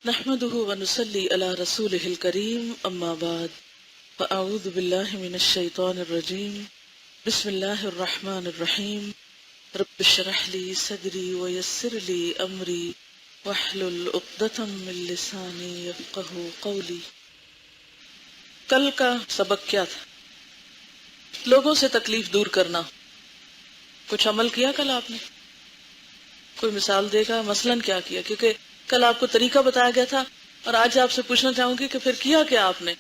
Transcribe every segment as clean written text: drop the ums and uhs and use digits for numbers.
نحمده ونصلي على رسوله الكريم اما بعد فاعوذ بالله من الشيطان الرجيم بسم الله الرحمن الرحيم رب اشرح لي صدري ويسر لي امري واحلل عقدة من لساني يفقهوا قولي۔ کل کا سبق کیا تھا؟ لوگوں سے تکلیف دور کرنا۔ کچھ عمل کیا کل آپ نے؟ کوئی مثال دے گا مثلاً کیا کیا؟ کیونکہ کل آپ کو طریقہ بتایا گیا تھا اور آج آپ سے پوچھنا چاہوں گی کہ پھر کیا کیا آپ نے؟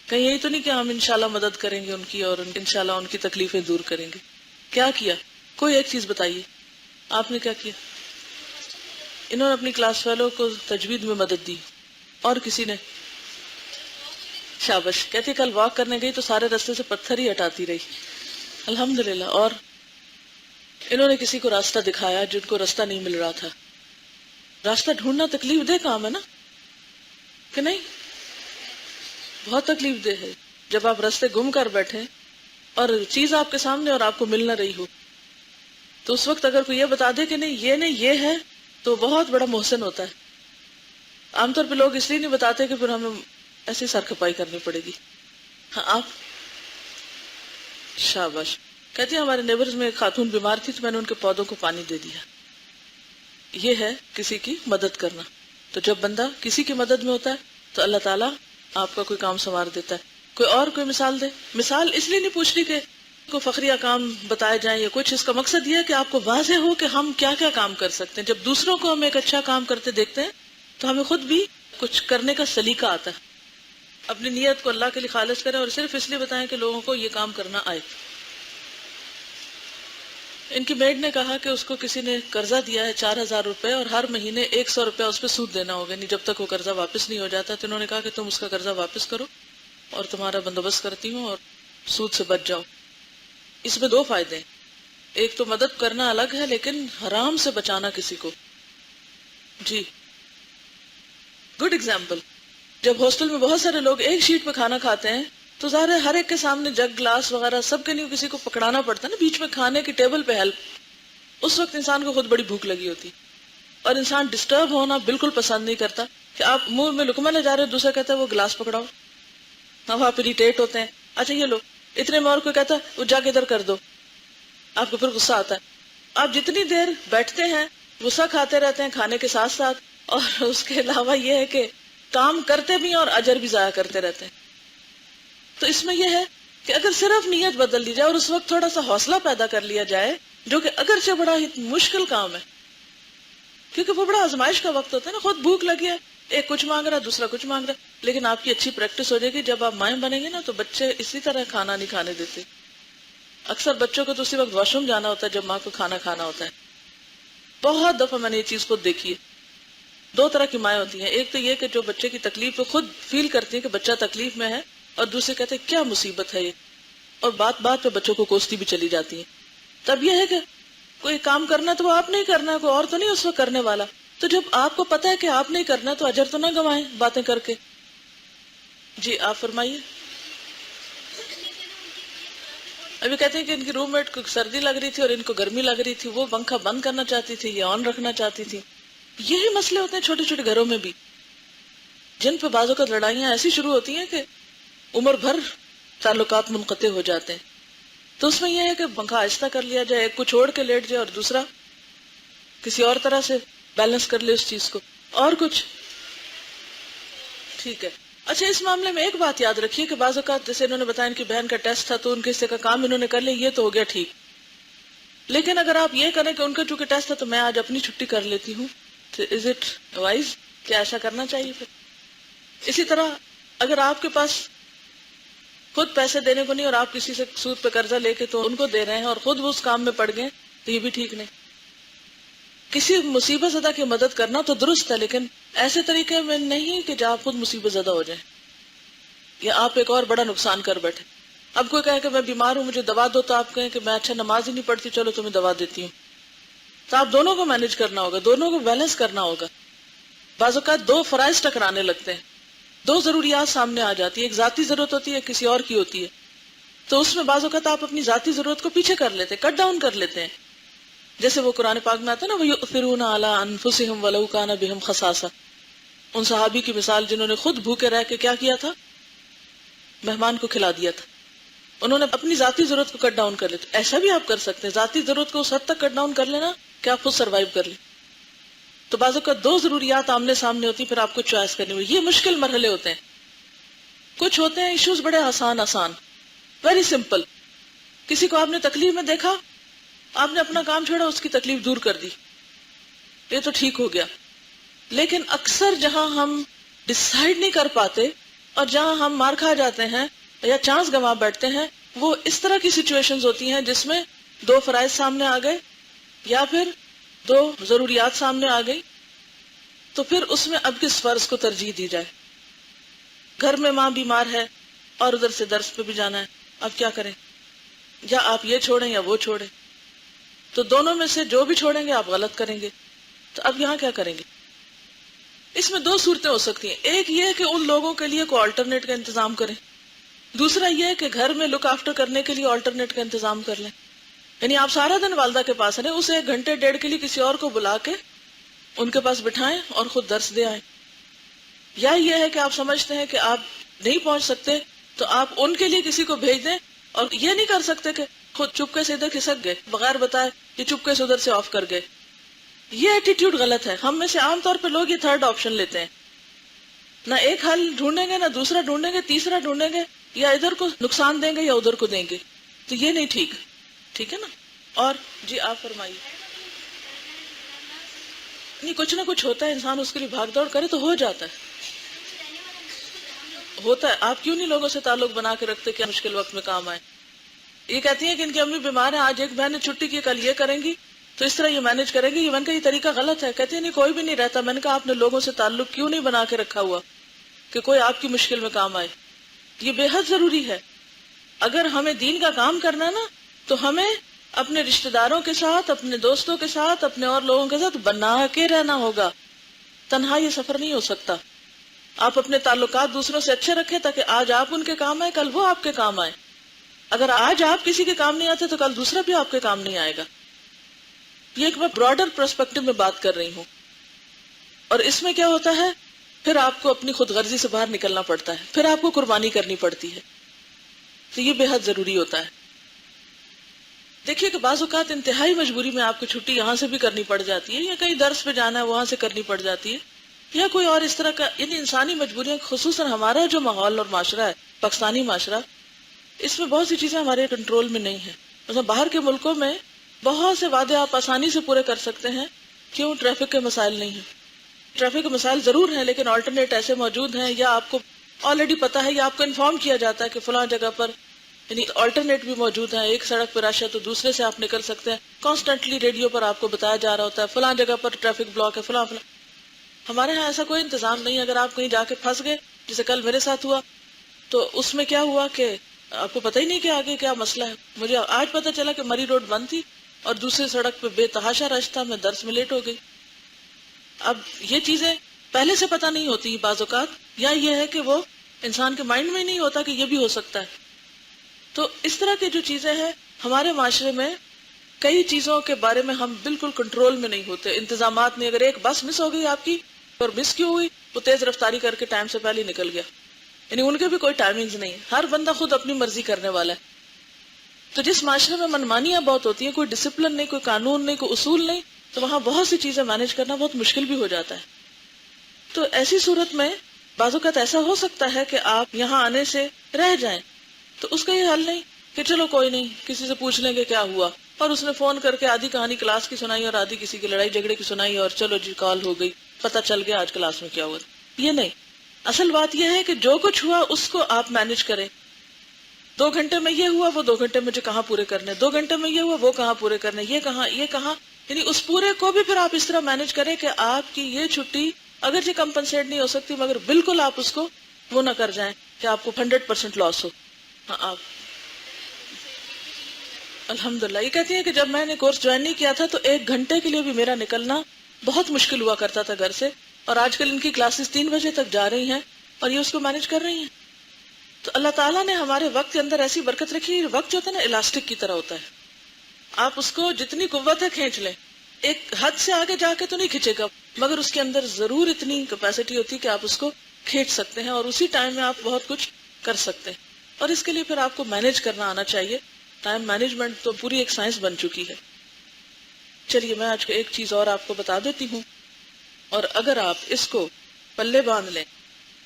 کہیں یہی تو نہیں کہ ہم انشاءاللہ مدد کریں گے ان کی اور انشاءاللہ ان کی تکلیفیں دور کریں گے۔ کیا کیا؟ کوئی ایک چیز بتائیے، آپ نے کیا کیا؟ انہوں نے اپنی کلاس فیلو کو تجوید میں مدد دی، اور کسی نے؟ شابش۔ کہتی کل واک کرنے گئی تو سارے راستے سے پتھر ہی ہٹاتی رہی، الحمدللہ۔ اور انہوں نے کسی کو راستہ دکھایا جن کو راستہ نہیں مل رہا تھا۔ راستہ ڈھونڈنا تکلیف دہ کام ہے نا، کہ نہیں؟ بہت تکلیف دہ ہے جب آپ راستے گم کر بیٹھے اور چیز آپ کے سامنے اور آپ کو مل نہ رہی ہو، تو اس وقت اگر کوئی یہ بتا دے کہ نہیں یہ ہے تو بہت بڑا محسن ہوتا ہے۔ عام طور پہ لوگ اس لیے نہیں بتاتے کہ پھر ہمیں ایسی سر کھپائی کرنی پڑے گی۔ ہاں آپ؟ شاباش۔ کہتی ہیں ہمارے نیبرز میں ایک خاتون بیمار تھی تو میں نے ان کے پودوں کو پانی دے دیا۔ یہ ہے کسی کی مدد کرنا۔ تو جب بندہ کسی کی مدد میں ہوتا ہے تو اللہ تعالیٰ آپ کا کوئی کام سنوار دیتا ہے۔ کوئی مثال دے؟ مثال اس لیے نہیں پوچھ رہی کہ کوئی فخریہ کام بتائے جائیں یا کچھ، اس کا مقصد یہ ہے کہ آپ کو واضح ہو کہ ہم کیا کیا کام کر سکتے ہیں۔ جب دوسروں کو ہم ایک اچھا کام کرتے دیکھتے ہیں تو ہمیں خود بھی کچھ کرنے کا سلیقہ آتا ہے۔ اپنی نیت کو اللہ کے لیے خالص کریں اور صرف اس لیے بتائیں کہ لوگوں کو یہ کام کرنا آئے۔ ان کی میڈ نے کہا کہ اس کو کسی نے قرضہ دیا ہے 4000 روپے اور ہر مہینے 100 روپے اس پہ سود دینا ہوگا، نہیں جب تک وہ قرضہ واپس نہیں ہو جاتا۔ تو انہوں نے کہا کہ تم اس کا قرضہ واپس کرو اور تمہارا بندوبست کرتی ہوں اور سود سے بچ جاؤ۔ اس میں 2 فائدے ہیں، ایک تو مدد کرنا الگ ہے لیکن حرام سے بچانا کسی کو۔ جی گڈ ایگزامپل۔ جب ہاسٹل میں بہت سارے لوگ ایک شیٹ پہ کھانا کھاتے ہیں تو ظاہر ہے ہر ایک کے سامنے جگ گلاس وغیرہ سب کے لیے کسی کو پکڑانا پڑتا ہے نا، بیچ میں کھانے کی ٹیبل پہ ہیلپ۔ اس وقت انسان کو خود بڑی بھوک لگی ہوتی اور انسان ڈسٹرب ہونا بالکل پسند نہیں کرتا کہ آپ منہ میں لقمہ لے جا رہے ہو، دوسرا کہتا ہے وہ گلاس پکڑاؤ، ہم آپ اریٹیٹ ہوتے ہیں، اچھا یہ لو اتنے میں، اور کوئی کہتا ہے وہ جا کے ادھر کر دو، آپ کو پھر غصہ آتا ہے۔ آپ جتنی دیر بیٹھتے ہیں غصہ کھاتے رہتے ہیں کھانے کے ساتھ ساتھ، اور اس کے علاوہ یہ ہے کہ کام کرتے بھی اور اجر بھی ضائع کرتے رہتے ہیں۔ تو اس میں یہ ہے کہ اگر صرف نیت بدل دی جائے اور اس وقت تھوڑا سا حوصلہ پیدا کر لیا جائے، جو کہ اگرچہ بڑا ہی مشکل کام ہے کیونکہ وہ بڑا آزمائش کا وقت ہوتا ہے نا، خود بھوک لگی ہے، ایک کچھ مانگ رہا دوسرا کچھ مانگ رہا، لیکن آپ کی اچھی پریکٹس ہو جائے گی، جب آپ مائیں بنیں گے نا تو بچے اسی طرح کھانا نہیں کھانے دیتے۔ اکثر بچوں کو تو اسی وقت واش روم جانا ہوتا ہے جب ماں کو کھانا کھانا ہوتا ہے۔ بہت دفعہ میں نے یہ چیز خود دیکھی ہے۔ 2 طرح کی مائیں ہوتی ہیں، ایک تو یہ کہ جو بچے کی تکلیف کو خود فیل کرتی ہیں کہ بچہ تکلیف میں ہے، اور دوسرے کہتے ہیں کیا مصیبت ہے یہ، اور بات بات پہ بچوں کو کوستی بھی چلی جاتی ہیں۔ تب یہ ہے کہ کوئی کام کرنا تو وہ آپ نہیں کرنا، کوئی اور تو نہیں اس وقت کرنے والا، تو جب آپ کو پتا ہے کہ آپ نہیں کرنا تو اجر تو نہ گنوائیں باتیں کر کے۔ جی آپ فرمائیے۔ ابھی کہتے ہیں کہ ان کی روم میٹ کو سردی لگ رہی تھی اور ان کو گرمی لگ رہی تھی، وہ پنکھا بند کرنا چاہتی تھی یا آن رکھنا چاہتی تھی۔ یہی مسئلے ہوتے ہیں چھوٹے چھوٹے گھروں میں بھی، جن پہ بعض اوقات لڑائیاں ایسی شروع ہوتی ہیں کہ عمر بھر تعلقات منقطع ہو جاتے ہیں۔ تو اس میں یہ ہے کہ پنکھا آہستہ کر لیا جائے، ایک کو چھوڑ کے لیٹ جائے اور دوسرا کسی اور طرح سے بیلنس کر لے اس چیز کو، اور کچھ ٹھیک ہے۔ اچھا اس معاملے میں ایک بات یاد رکھیے کہ بعض اوقات جیسے انہوں نے بتایا ان کی بہن کا ٹیسٹ تھا تو ان کے حصے کا کام انہوں نے کر لیا، یہ تو ہو گیا ٹھیک، لیکن اگر آپ یہ کریں کہ ان کا چونکہ ٹیسٹ تھا تو میں آج اپنی چھٹی کر لیتی ہوں، تو از اٹ وائز؟ کیا ایسا کرنا چاہیے؟ پھر اسی طرح اگر آپ کے پاس خود پیسے دینے کو نہیں اور آپ کسی سے سود پہ قرضہ لے کے تو ان کو دے رہے ہیں اور خود وہ اس کام میں پڑ گئے تو یہ بھی ٹھیک نہیں۔ کسی مصیبت زدہ کی مدد کرنا تو درست ہے، لیکن ایسے طریقے میں نہیں کہ جب آپ خود مصیبت زدہ ہو جائیں یا آپ ایک اور بڑا نقصان کر بیٹھے۔ اب کوئی کہے کہ میں بیمار ہوں مجھے دوا دو، تو آپ کہیں کہ میں اچھا نماز ہی نہیں پڑھتی چلو تمہیں دوا دیتی ہوں، تو آپ دونوں کو مینج کرنا ہوگا، دونوں کو بیلنس کرنا ہوگا۔ بعض اوقات 2 فرائض ٹکرانے لگتے ہیں، 2 ضروریات سامنے آ جاتی ہے، ایک ذاتی ضرورت ہوتی ہے ایک کسی اور کی ہوتی ہے، تو اس میں بعض اوقات آپ اپنی ذاتی ضرورت کو پیچھے کر لیتے ہیں، کٹ ڈاؤن کر لیتے ہیں، جیسے وہ قرآن پاک میں آتا ہے نا وَيُؤْثِرُونَ عَلَىٰ أَنفُسِهِمْ وَلَوْ كَانَ بِهِمْ خَصَاصَةٌ، ان صحابی کی مثال جنہوں نے خود بھوکے رہ کے کیا کیا تھا، مہمان کو کھلا دیا تھا. انہوں نے اپنی ذاتی ضرورت کو کٹ ڈاؤن کر لیا. ایسا بھی آپ کر سکتے ہیں، ذاتی ضرورت کو اس حد تک کٹ ڈاؤن کر لینا کہ آپ خود سروائیو کر لیں. تو بعض اوقات دو ضروریات آمنے سامنے ہوتی، پھر آپ کو چوائس کرنی ہوئی. یہ مشکل مرحلے ہوتے ہیں. کچھ ہوتے ہیں ایشوز بڑے آسان ویری سمپل. کسی کو آپ نے تکلیف میں دیکھا، آپ نے اپنا کام چھوڑا، اس کی تکلیف دور کر دی، یہ تو ٹھیک ہو گیا. لیکن اکثر جہاں ہم ڈیسائیڈ نہیں کر پاتے اور جہاں ہم مار کھا جاتے ہیں یا چانس گنوا بیٹھتے ہیں، وہ اس طرح کی سچویشنز ہوتی ہیں جس میں دو فرائض سامنے آ گئے یا پھر دو ضروریات سامنے آ گئی. تو پھر اس میں اب کس فرض کو ترجیح دی جائے؟ گھر میں ماں بیمار ہے اور ادھر سے درس پہ بھی جانا ہے، اب کیا کریں؟ یا آپ یہ چھوڑیں یا وہ چھوڑیں. تو دونوں میں سے جو بھی چھوڑیں گے آپ غلط کریں گے. تو اب یہاں کیا کریں گے؟ اس میں دو صورتیں ہو سکتی ہیں. ایک یہ کہ ان لوگوں کے لیے کوئی آلٹرنیٹ کا انتظام کریں. دوسرا یہ کہ گھر میں لک آفٹر کرنے کے لیے آلٹرنیٹ کا انتظام کر لیں. یعنی آپ سارا دن والدہ کے پاس رہیں، اسے 1 گھنٹے 1.5 کے لیے کسی اور کو بلا کے ان کے پاس بٹھائیں اور خود درس دے آئیں. یا یہ ہے کہ آپ سمجھتے ہیں کہ آپ نہیں پہنچ سکتے تو آپ ان کے لیے کسی کو بھیج دیں، اور یہ نہیں کر سکتے کہ خود چپکے سے ادھر کھسک گئے بغیر بتائے، یہ چپکے سے ادھر سے آف کر گئے. یہ ایٹیٹیوڈ غلط ہے. ہم میں سے عام طور پہ لوگ یہ تھرڈ آپشن لیتے ہیں، نہ ایک حل ڈھونڈیں گے، نہ دوسرا ڈھونڈیں گے، تیسرا ڈھونڈیں گے، یا ادھر کو نقصان دیں گے یا ادھر کو دیں گے. تو یہ نہیں ٹھیک ہے نا. اور جی آپ فرمائیے. نہیں، کچھ نہ کچھ ہوتا ہے، انسان اس کے لیے بھاگ دوڑ کرے تو ہو جاتا ہے. آپ کیوں نہیں لوگوں سے تعلق بنا کے رکھتے کہ مشکل وقت میں کام آئے؟ یہ کہتی ہیں کہ ان کی امی بیمار ہیں، آج ایک بہن نے چھٹی کی، کل یہ کریں گی، تو اس طرح یہ مینج کریں گی. میں نے کہا یہ طریقہ غلط ہے. کہتی ہیں نہیں، کوئی بھی نہیں رہتا. میں نے کہا آپ نے لوگوں سے تعلق کیوں نہیں بنا کے رکھا ہوا کہ کوئی آپ کی مشکل میں کام آئے؟ یہ بے حد ضروری ہے. اگر ہمیں دین کا کام کرنا ہے نا، تو ہمیں اپنے رشتہ داروں کے ساتھ، اپنے دوستوں کے ساتھ، اپنے اور لوگوں کے ساتھ بنا کے رہنا ہوگا. تنہا یہ سفر نہیں ہو سکتا. آپ اپنے تعلقات دوسروں سے اچھے رکھیں تاکہ آج آپ ان کے کام آئے، کل وہ آپ کے کام آئے. اگر آج آپ کسی کے کام نہیں آتے تو کل دوسرا بھی آپ کے کام نہیں آئے گا. یہ ایک میں براڈر پرسپیکٹو میں بات کر رہی ہوں. اور اس میں کیا ہوتا ہے، پھر آپ کو اپنی خود غرضی سے باہر نکلنا پڑتا ہے، پھر آپ کو قربانی کرنی پڑتی ہے. تو یہ بے حد ضروری ہوتا ہے. دیکھیے کہ بعض اوقات انتہائی مجبوری میں آپ کو چھٹی یہاں سے بھی کرنی پڑ جاتی ہے، یا کہیں درس پہ جانا ہے وہاں سے کرنی پڑ جاتی ہے، یا کوئی اور اس طرح کا. یعنی انسانی مجبوریاں، خصوصاً ہمارا جو ماحول اور معاشرہ ہے، پاکستانی معاشرہ، اس میں بہت سی چیزیں ہمارے کنٹرول میں نہیں ہیں. مثلا باہر کے ملکوں میں بہت سے وعدے آپ آسانی سے پورے کر سکتے ہیں. کیوں؟ ٹریفک کے مسائل نہیں ہیں. ٹریفک کے مسائل ضرور ہیں، لیکن آلٹرنیٹ ایسے موجود ہیں، یا آپ کو آلریڈی پتا ہے، یا آپ کو انفارم کیا جاتا ہے کہ فلاں جگہ پر، یعنی آلٹرنیٹ بھی موجود ہیں. ایک سڑک پر رش ہے تو دوسرے سے آپ نکل سکتے ہیں. کانسٹنٹلی ریڈیو پر آپ کو بتایا جا رہا ہوتا ہے فلاں جگہ پر ٹریفک بلاک ہے، فلاں. ہمارے ہاں ایسا کوئی انتظام نہیں. اگر آپ کہیں جا کے پھنس گئے، جیسے کل میرے ساتھ ہوا، تو اس میں کیا ہوا کہ آپ کو پتہ ہی نہیں کہ آگے کیا مسئلہ ہے. مجھے آج پتہ چلا کہ مری روڈ بند تھی اور دوسری سڑک پہ بے تحاشا رش تھا. میں درس میں لیٹ ہو گئی. اب یہ چیزیں پہلے سے پتہ نہیں ہوتی بعض اوقات، یا یہ ہے کہ وہ انسان کے مائنڈ میں نہیں ہوتا کہ یہ بھی ہو سکتا ہے. تو اس طرح کی جو چیزیں ہیں ہمارے معاشرے میں، کئی چیزوں کے بارے میں ہم بالکل کنٹرول میں نہیں ہوتے. انتظامات نہیں. اگر ایک بس مس ہو گئی آپ کی، اور مس کیوں ہوئی؟ وہ تیز رفتاری کر کے ٹائم سے پہلے نکل گیا. یعنی ان کے بھی کوئی ٹائمنگز نہیں. ہر بندہ خود اپنی مرضی کرنے والا ہے. تو جس معاشرے میں منمانیاں بہت ہوتی ہیں، کوئی ڈسپلن نہیں، کوئی قانون نہیں، کوئی اصول نہیں، تو وہاں بہت سی چیزیں مینج کرنا بہت مشکل بھی ہو جاتا ہے. تو ایسی صورت میں بعض اوقات ایسا ہو سکتا ہے کہ آپ یہاں آنے سے رہ جائیں. تو اس کا یہ حل نہیں کہ چلو کوئی نہیں، کسی سے پوچھ لیں گے کیا ہوا، اور اس نے فون کر کے آدھی کہانی کلاس کی سنائی اور آدھی کسی کی لڑائی جھگڑے کی سنائی، اور چلو جی کال ہو گئی، پتہ چل گیا آج کلاس میں کیا ہوا. یہ نہیں. اصل بات یہ ہے کہ جو کچھ ہوا اس کو آپ مینج کریں. 2 گھنٹے میں یہ ہوا، وہ 2 گھنٹے مجھے کہاں پورے کرنے، 2 گھنٹے میں یہ ہوا، وہ کہاں پورے کرنے، یہ کہاں. یعنی اس پورے کو بھی پھر آپ اس طرح مینج کریں کہ آپ کی یہ چھٹی اگرچہ کمپنسیٹ نہیں ہو سکتی، مگر بالکل آپ اس کو وہ نہ کر جائیں کہ آپ کو 100% لاس ہو. ہاں آپ الحمدللہ. یہ کہتی ہیں کہ جب میں نے کورس جوائن نہیں کیا تھا تو 1 گھنٹے کے لیے بھی میرا نکلنا بہت مشکل ہوا کرتا تھا گھر سے، اور آج کل ان کی کلاسز 3 بجے تک جا رہی ہیں اور یہ اس کو مینج کر رہی ہیں. تو اللہ تعالیٰ نے ہمارے وقت کے اندر ایسی برکت رکھی. وقت جو ہوتا ہے نا الاسٹک کی طرح ہوتا ہے، آپ اس کو جتنی قوت ہے کھینچ لیں، ایک حد سے آگے جا کے تو نہیں کھینچے گا. مگر اس کے اندر ضرور اتنی کیپیسٹی ہوتی ہے کہ آپ اس کو کھینچ سکتے ہیں اور اسی ٹائم میں آپ بہت کچھ کر سکتے ہیں. اور اس کے لیے پھر آپ کو مینج کرنا آنا چاہیے. ٹائم مینجمنٹ تو پوری ایک سائنس بن چکی ہے. چلیے میں آج ایک چیز اور آپ کو بتا دیتی ہوں، اور اگر آپ اس کو پلے باندھ لیں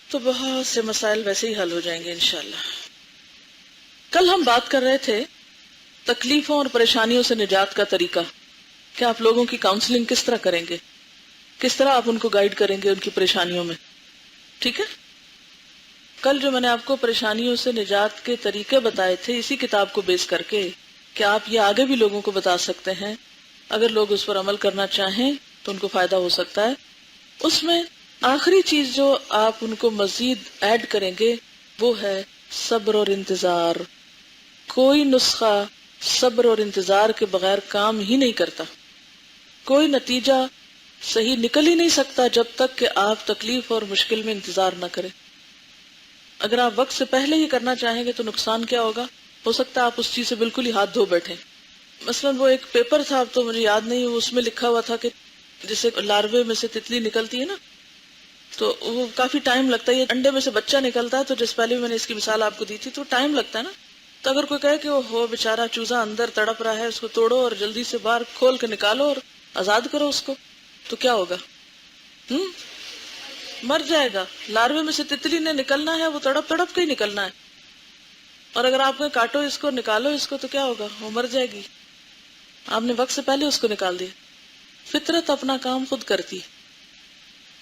تو بہت سے مسائل ویسے ہی حل ہو جائیں گے انشاءاللہ. کل ہم بات کر رہے تھے تکلیفوں اور پریشانیوں سے نجات کا طریقہ، کہ آپ لوگوں کی کاؤنسلنگ کس طرح کریں گے، کس طرح آپ ان کو گائیڈ کریں گے ان کی پریشانیوں میں. ٹھیک ہے، کل جو میں نے آپ کو پریشانیوں سے نجات کے طریقے بتائے تھے اسی کتاب کو بیس کر کے، کہ آپ یہ آگے بھی لوگوں کو بتا سکتے ہیں، اگر لوگ اس پر عمل کرنا چاہیں تو ان کو فائدہ ہو سکتا ہے. اس میں آخری چیز جو آپ ان کو مزید ایڈ کریں گے وہ ہے صبر اور انتظار. کوئی نسخہ صبر اور انتظار کے بغیر کام ہی نہیں کرتا. کوئی نتیجہ صحیح نکل ہی نہیں سکتا جب تک کہ آپ تکلیف اور مشکل میں انتظار نہ کریں. اگر آپ وقت سے پہلے ہی کرنا چاہیں گے تو نقصان کیا ہوگا؟ ہو سکتا ہے آپ اس چیز سے بالکل ہی ہاتھ دھو بیٹھیں. مثلا وہ ایک پیپر تھا، اب تو مجھے یاد نہیں، اس میں لکھا ہوا تھا کہ جسے لاروے میں سے تتلی نکلتی ہے نا، تو وہ کافی ٹائم لگتا ہے. یہ انڈے میں سے بچہ نکلتا ہے، تو جس پہلے بھی میں نے اس کی مثال آپ کو دی تھی، تو ٹائم لگتا ہے نا. تو اگر کوئی کہے کہ وہ ہو بیچارہ چوزا اندر تڑپ رہا ہے، اس کو توڑو اور جلدی سے باہر کھول کے نکالو اور آزاد کرو اس کو، تو کیا ہوگا؟ مر جائے گا. لاروے میں سے تتلی نے نکلنا ہے، وہ تڑپ تڑپ کے ہی نکلنا ہے. اور اگر آپ نے کاٹو اس کو، نکالو اس کو، تو کیا ہوگا؟ وہ مر جائے گی. آپ نے وقت سے پہلے اس کو نکال دیا. فطرت اپنا کام خود کرتی.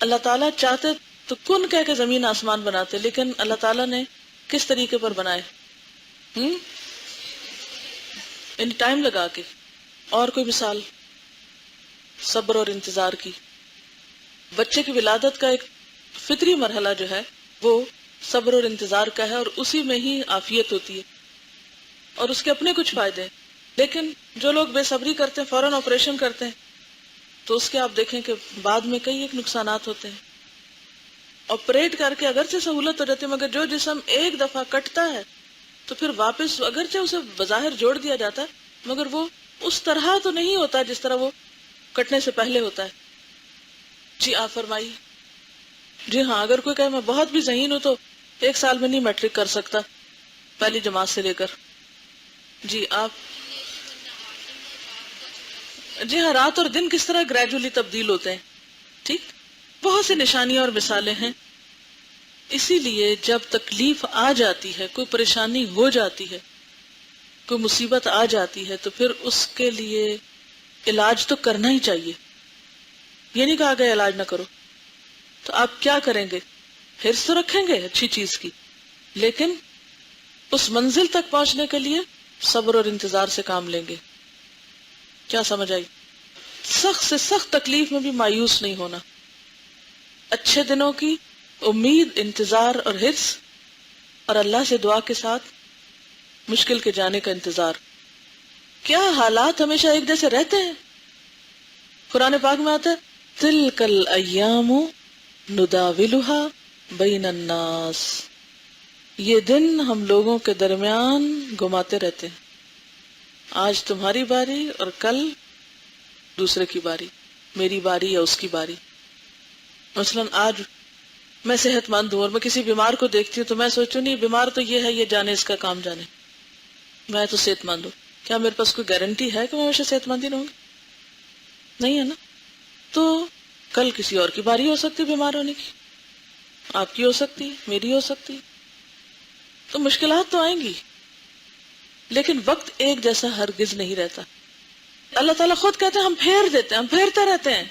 اللہ تعالیٰ چاہتے تو کن کہہ کے زمین آسمان بناتے، لیکن اللہ تعالیٰ نے کس طریقے پر بنائے؟ یعنی ٹائم لگا کے. اور کوئی مثال صبر اور انتظار کی؟ بچے کی ولادت کا ایک فطری مرحلہ جو ہے وہ صبر اور انتظار کا ہے، اور اسی میں ہی عافیت ہوتی ہے اور اس کے اپنے کچھ فائدے ہیں. لیکن جو لوگ بے صبری کرتے ہیں، فوراً آپریشن کرتے ہیں، تو اس کے آپ دیکھیں کہ بعد میں کئی ایک نقصانات ہوتے ہیں. آپریٹ کر کے اگرچہ سہولت ہو جاتی ہے، مگر جو جسم ایک دفعہ کٹتا ہے تو پھر واپس اگرچہ اسے بظاہر جوڑ دیا جاتا ہے، مگر وہ اس طرح تو نہیں ہوتا جس طرح وہ کٹنے سے پہلے ہوتا ہے. جی آپ فرمائیے. جی ہاں، اگر کوئی کہے میں بہت بھی ذہین ہوں تو 1 سال میں نہیں میٹرک کر سکتا پہلی جماعت سے لے کر. جی آپ. جی ہاں، رات اور دن کس طرح گریجولی تبدیل ہوتے ہیں. ٹھیک، بہت سی نشانیاں اور مثالیں ہیں. اسی لیے جب تکلیف آ جاتی ہے، کوئی پریشانی ہو جاتی ہے، کوئی مصیبت آ جاتی ہے، تو پھر اس کے لیے علاج تو کرنا ہی چاہیے. یہ نہیں کہا گیا علاج نہ کرو. تو آپ کیا کریں گے؟ حرص تو رکھیں گے اچھی چیز کی، لیکن اس منزل تک پہنچنے کے لیے صبر اور انتظار سے کام لیں گے. کیا سمجھ آئی؟ سخت سے سخت تکلیف میں بھی مایوس نہیں ہونا. اچھے دنوں کی امید، انتظار اور حرص، اور اللہ سے دعا کے ساتھ مشکل کے جانے کا انتظار. کیا حالات ہمیشہ ایک جیسے رہتے ہیں؟ قرآن پاک میں آتا ہے تلک الایام نداولها بین الناس. یہ دن ہم لوگوں کے درمیان گھماتے رہتے ہیں. آج تمہاری باری اور کل دوسرے کی باری، میری باری یا اس کی باری. مثلا آج میں صحت مند ہوں اور میں کسی بیمار کو دیکھتی ہوں تو میں سوچوں نہیں بیمار تو یہ ہے، یہ جانے اس کا کام جانے، میں تو صحت مند ہوں. کیا میرے پاس کوئی گارنٹی ہے کہ میں ہمیشہ صحت مند ہی رہوں گی؟ نہیں ہے نا. تو کل کسی اور کی باری ہو سکتی بیمار ہونے کی، آپ کی ہو سکتی، میری ہو سکتی. تو مشکلات تو آئیں گی، لیکن وقت ایک جیسا ہرگز نہیں رہتا. اللہ تعالیٰ خود کہتے ہیں ہم پھیر دیتے ہیں، ہم پھیرتے رہتے ہیں.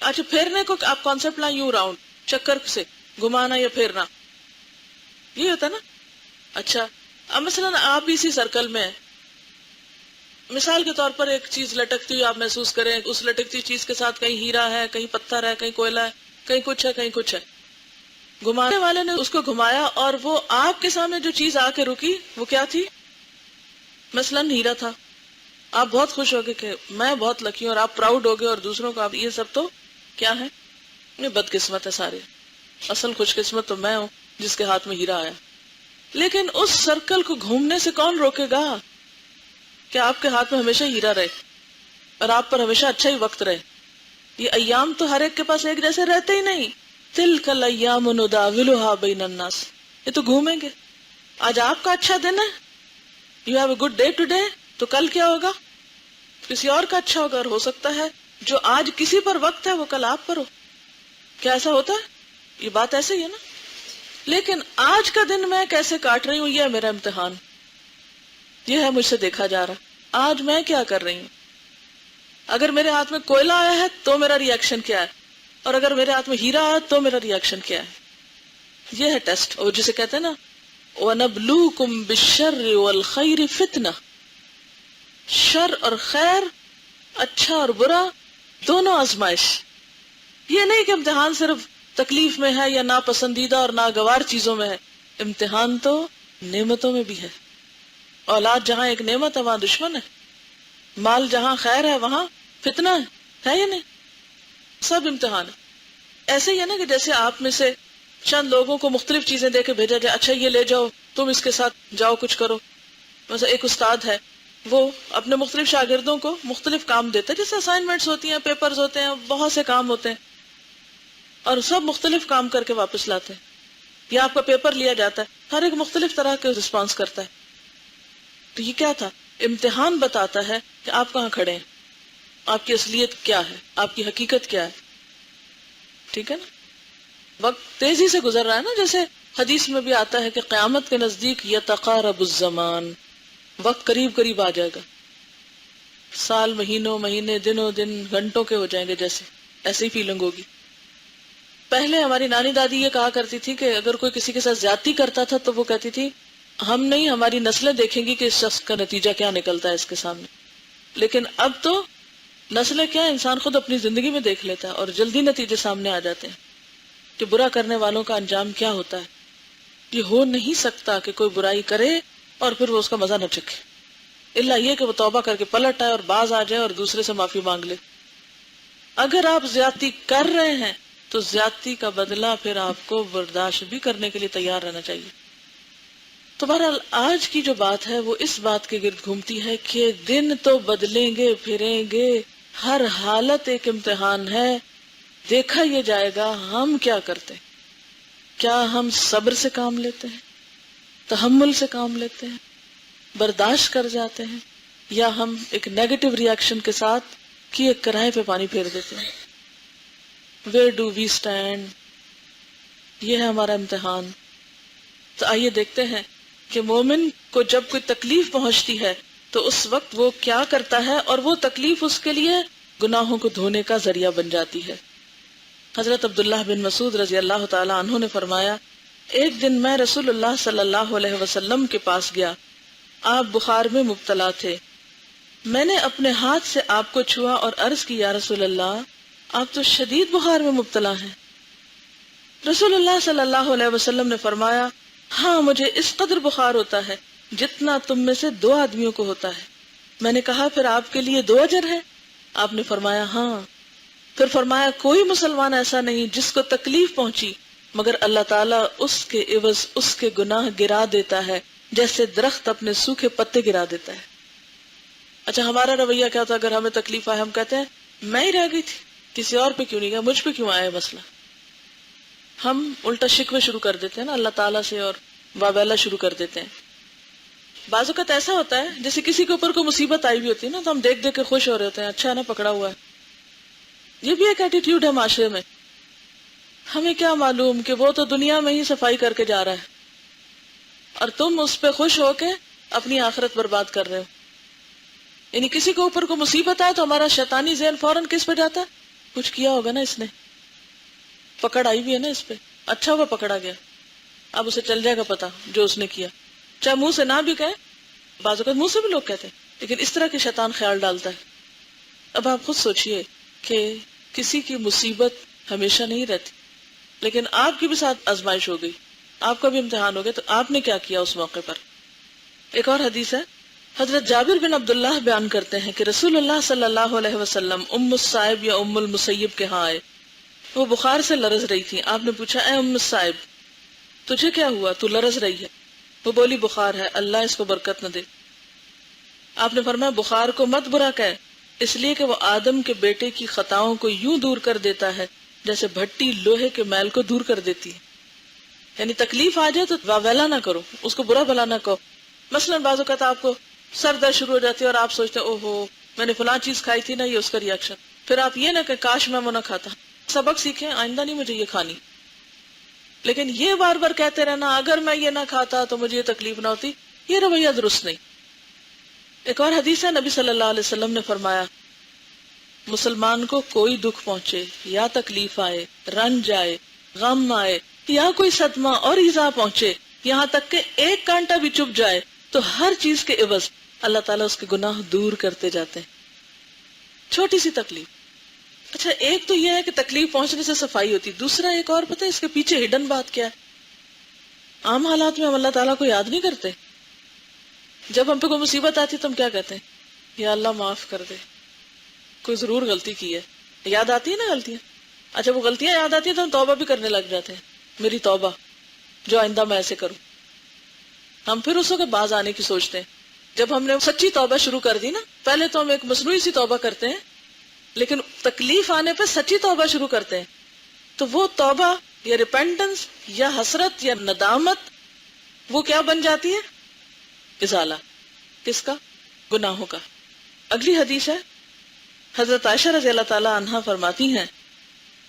اچھا، پھیرنے کو آپ کانسیپٹ لائیں یوں راؤنڈ، چکر سے گھمانا یا پھیرنا، یہ ہوتا ہے نا. اچھا، اب مثلا آپ اسی سرکل میں ہیں، مثال کے طور پر ایک چیز لٹکتی ہوئی آپ محسوس کریں، اس لٹکتی چیز کے ساتھ کہیں ہیرا ہے، کہیں پتھر ہے، کہیں کوئلہ ہے، کہیں کچھ ہے، کہیں کچھ ہے. گھمانے والے نے اس کو گھمایا اور وہ آپ کے سامنے جو چیز آ کے رکی وہ کیا تھی؟ مثلا ہیرا تھا. آپ بہت خوش ہو گئے کہ میں بہت لکی ہوں، اور آپ پراؤڈ ہو گئے، اور دوسروں کو آپ یہ سب تو کیا ہے؟ یہ بد قسمت ہے سارے. اصل خوش قسمت تو میں ہوں جس کے ہاتھ میں ہیرا آیا. لیکن اس سرکل کو گھومنے سے کون روکے گا کہ آپ کے ہاتھ میں ہمیشہ ہیرا رہے اور آپ پر ہمیشہ اچھا ہی وقت رہے؟ یہ ایام تو ہر ایک کے پاس ایک جیسے رہتے ہی نہیں. تلک الایام نداولها بین الناس، یہ تو گھومیں گے. آج آپ کا اچھا دن ہے، you have a good day today, تو کل کیا ہوگا؟ کسی اور کا اچھا ہوگا، اور ہو سکتا ہے جو آج کسی پر وقت ہے وہ کل آپ پر ہو. کیا ایسا ہوتا ہے؟ یہ بات ایسے ہی ہے نا. لیکن آج کا دن میں کیسے کاٹ رہی ہوں، یہ ہے میرا امتحان. یہ ہے مجھ سے دیکھا جا رہا آج میں کیا کر رہی ہوں. اگر میرے ہاتھ میں کوئلہ آیا ہے تو میرا ریئیکشن کیا ہے، اور اگر میرے ہاتھ میں ہیرا آیا تو میرا ریئیکشن کیا ہے. یہ ہے ٹیسٹ، اور جسے کہتے ہیں نا وَنَبْلُوكُمْ بِالشَّرِّ وَالْخَيْرِ فِتْنَةً، شر اور خیر، اچھا اور برا، دونوں آزمائش. یہ نہیں کہ امتحان صرف تکلیف میں ہے یا ناپسندیدہ اور ناگوار چیزوں میں ہے. امتحان تو نعمتوں میں بھی ہے. اولاد جہاں ایک نعمت ہے وہاں دشمن ہے، مال جہاں خیر ہے وہاں فتنہ ہے یا نہیں؟ سب امتحان ہے. ایسے ہی ہے نا کہ جیسے آپ میں سے چند لوگوں کو مختلف چیزیں دے کے بھیجا جائے، اچھا یہ لے جاؤ، تم اس کے ساتھ جاؤ کچھ کرو. مثلا ایک استاد ہے، وہ اپنے مختلف شاگردوں کو مختلف کام دیتا ہے، جیسے اسائنمنٹس ہوتی ہیں، پیپرز ہوتے ہیں، بہت سے کام ہوتے ہیں، اور سب مختلف کام کر کے واپس لاتے ہیں. یا آپ کا پیپر لیا جاتا ہے، ہر ایک مختلف طرح کے رسپانس کرتا ہے. تو یہ کیا تھا؟ امتحان بتاتا ہے کہ آپ کہاں کھڑے ہیں، آپ کی اصلیت کیا ہے، آپ کی حقیقت کیا ہے. ٹھیک ہے نا؟ وقت تیزی سے گزر رہا ہے نا، جیسے حدیث میں بھی آتا ہے کہ قیامت کے نزدیک یتقارب الزمان، وقت قریب قریب آ جائے گا. سال مہینوں، مہینے دنوں، دن گھنٹوں کے ہو جائیں گے، جیسے ایسی فیلنگ ہوگی. پہلے ہماری نانی دادی یہ کہا کرتی تھی کہ اگر کوئی کسی کے ساتھ زیادتی کرتا تھا تو وہ کہتی تھی ہم نہیں، ہماری نسلیں دیکھیں گی کہ اس شخص کا نتیجہ کیا نکلتا ہے اس کے سامنے. لیکن اب تو نسلیں کیا، انسان خود اپنی زندگی میں دیکھ لیتا ہے اور جلدی نتیجے سامنے آ جاتے ہیں کہ برا کرنے والوں کا انجام کیا ہوتا ہے. یہ ہو نہیں سکتا کہ کوئی برائی کرے اور پھر وہ اس کا مزہ نہ چکھے، الا یہ کہ وہ توبہ کر کے پلٹ آئے اور باز آ جائے اور دوسرے سے معافی مانگ لے. اگر آپ زیادتی کر رہے ہیں تو زیادتی کا بدلہ پھر آپ کو برداشت بھی کرنے کے لیے تیار رہنا چاہیے. تو بہرحال آج کی جو بات ہے وہ اس بات کے گرد گھومتی ہے کہ دن تو بدلیں گے پھریں گے، ہر حالت ایک امتحان ہے. دیکھا یہ جائے گا ہم کیا کرتے ہیں. کیا ہم صبر سے کام لیتے ہیں، تحمل سے کام لیتے ہیں، برداشت کر جاتے ہیں، یا ہم ایک نیگیٹو ری ایکشن کے ساتھ کی ایک کڑاہے پہ پانی پھیر دیتے ہیں. Where do we stand؟ یہ ہے ہمارا امتحان. تو آئیے دیکھتے ہیں کہ مومن کو جب کوئی تکلیف پہنچتی ہے تو اس وقت وہ کیا کرتا ہے، اور وہ تکلیف اس کے لیے گناہوں کو دھونے کا ذریعہ بن جاتی ہے. حضرت عبداللہ بن مسعود رضی اللہ تعالی عنہ نے فرمایا، ایک دن میں رسول اللہ صلی اللہ علیہ وسلم کے پاس گیا، آپ بخار میں مبتلا تھے. میں نے اپنے ہاتھ سے آپ کو چھوا اور عرض کی، یا رسول اللہ، آپ تو شدید بخار میں مبتلا ہیں. رسول اللہ صلی اللہ علیہ وسلم نے فرمایا، ہاں مجھے اس قدر بخار ہوتا ہے جتنا تم میں سے 2 آدمیوں کو ہوتا ہے. میں نے کہا، پھر آپ کے لیے 2 اجر ہے؟ آپ نے فرمایا ہاں. پھر فرمایا، کوئی مسلمان ایسا نہیں جس کو تکلیف پہنچی مگر اللہ تعالیٰ اس کے عوض اس کے گناہ گرا دیتا ہے جیسے درخت اپنے سوکھے پتے گرا دیتا ہے. اچھا، ہمارا رویہ کیا ہوتا ہے اگر ہمیں تکلیف آئے؟ ہم کہتے ہیں میں ہی رہ گئی تھی، کسی اور پہ کیوں نہیں گیا، مجھ پہ کیوں آیا مسئلہ. ہم الٹا شکوے شروع کر دیتے ہیں نا اللہ تعالیٰ سے، اور واویلا شروع کر دیتے ہیں. بعض اوقات ایسا ہوتا ہے جیسے کسی کے اوپر کوئی مصیبت آئی ہوئی ہوتی ہے نا، تو ہم دیکھ دیکھ کے خوش ہو رہے ہوتے ہیں، اچھا نا پکڑا ہوا ہے. یہ بھی ایک ایٹیٹیوڈ ہے معاشرے میں. ہمیں کیا معلوم کہ وہ تو دنیا میں ہی صفائی کر کے جا رہا ہے اور تم اس پہ خوش ہو کے اپنی آخرت برباد کر رہے ہو. یعنی کسی کے اوپر کوئی مصیبت آئے تو ہمارا شیطانی ذہن فوراً کس پہ جاتا ہے؟ کچھ کیا ہوگا نا اس نے، پکڑ آئی بھی ہے نا اس پہ، اچھا ہوا پکڑا گیا، اب اسے چل جائے گا پتا جو اس نے کیا. چاہے منہ سے نہ بھی کہے، بعض اوقات منہ سے بھی لوگ کہتے ہیں، لیکن اس طرح کے شیطان خیال ڈالتا ہے. اب آپ خود سوچئے کہ کسی کی مصیبت ہمیشہ نہیں رہتی، لیکن آپ کی بھی ساتھ آزمائش ہو گئی، آپ کا بھی امتحان ہو گیا، تو آپ نے کیا کیا اس موقع پر؟ ایک اور حدیث ہے، حضرت جابر بن عبداللہ بیان کرتے ہیں کہ رسول اللہ صلی اللہ علیہ وسلم ام الصائب یا ام المسیب کے ہاں آئے. وہ بخار سے لرز رہی تھی. آپ نے پوچھا، اے ام الصائب، تجھے کیا ہوا، تو لرز رہی ہے؟ وہ بولی، بخار ہے، اللہ اس کو برکت نہ دے. آپ نے فرمایا، بخار کو مت برا کہے، اس لیے کہ وہ آدم کے بیٹے کی خطاؤں کو یوں دور کر دیتا ہے جیسے بھٹی لوہے کے میل کو دور کر دیتی ہے. یعنی تکلیف آ جائے تو واویلا نہ کرو، اس کو برا بھلا نہ کہو. مثلا بعض اوقات آپ کو سر درد شروع ہو جاتی ہے اور آپ سوچتے ہیں اوہو میں نے فلاں چیز کھائی تھی نا، یہ اس کا ریئیکشن. پھر آپ یہ نہ کہ کاش میں وہ نہ کھاتا، سبق سیکھیں آئندہ نہیں مجھے یہ کھانی. لیکن یہ بار بار کہتے رہنا اگر میں یہ نہ کھاتا تو مجھے یہ تکلیف نہ ہوتی، یہ رویہ درست نہیں. ایک اور حدیث ہے، نبی صلی اللہ علیہ وسلم نے فرمایا مسلمان کو کوئی دکھ پہنچے یا تکلیف آئے، رنج آئے، غم آئے یا کوئی صدمہ اور ایذا پہنچے، یہاں تک کہ ایک کانٹا بھی چبھ جائے، تو ہر چیز کے عوض اللہ تعالیٰ اس کے گناہ دور کرتے جاتے ہیں. چھوٹی سی تکلیف. اچھا ایک تو یہ ہے کہ تکلیف پہنچنے سے صفائی ہوتی، دوسرا ایک اور پتہ ہے اس کے پیچھے ہڈن بات کیا ہے. عام حالات میں ہم اللہ تعالیٰ کو یاد نہیں کرتے. جب ہم پہ کوئی مصیبت آتی تو ہم کیا کہتے ہیں؟ یا اللہ معاف کر دے، کوئی ضرور غلطی کی ہے. یاد آتی ہے نا غلطیاں. اچھا وہ غلطیاں یاد آتی ہیں تو ہم توبہ بھی کرنے لگ جاتے ہیں، میری توبہ جو آئندہ میں ایسے کروں. ہم پھر اس وقت باز آنے کی سوچتے ہیں. جب ہم نے سچی توبہ شروع کر دی نا، پہلے تو ہم ایک مصنوعی سی توبہ کرتے ہیں، لیکن تکلیف آنے پہ سچی توبہ شروع کرتے ہیں، تو وہ توبہ یا ریپینٹنس یا حسرت یا ندامت وہ کیا بن جاتی ہے؟ ازالہ. کس کا؟ گناہوں کا. اگلی حدیث ہے، حضرت عائشہ رضی اللہ تعالی عنہا فرماتی ہیں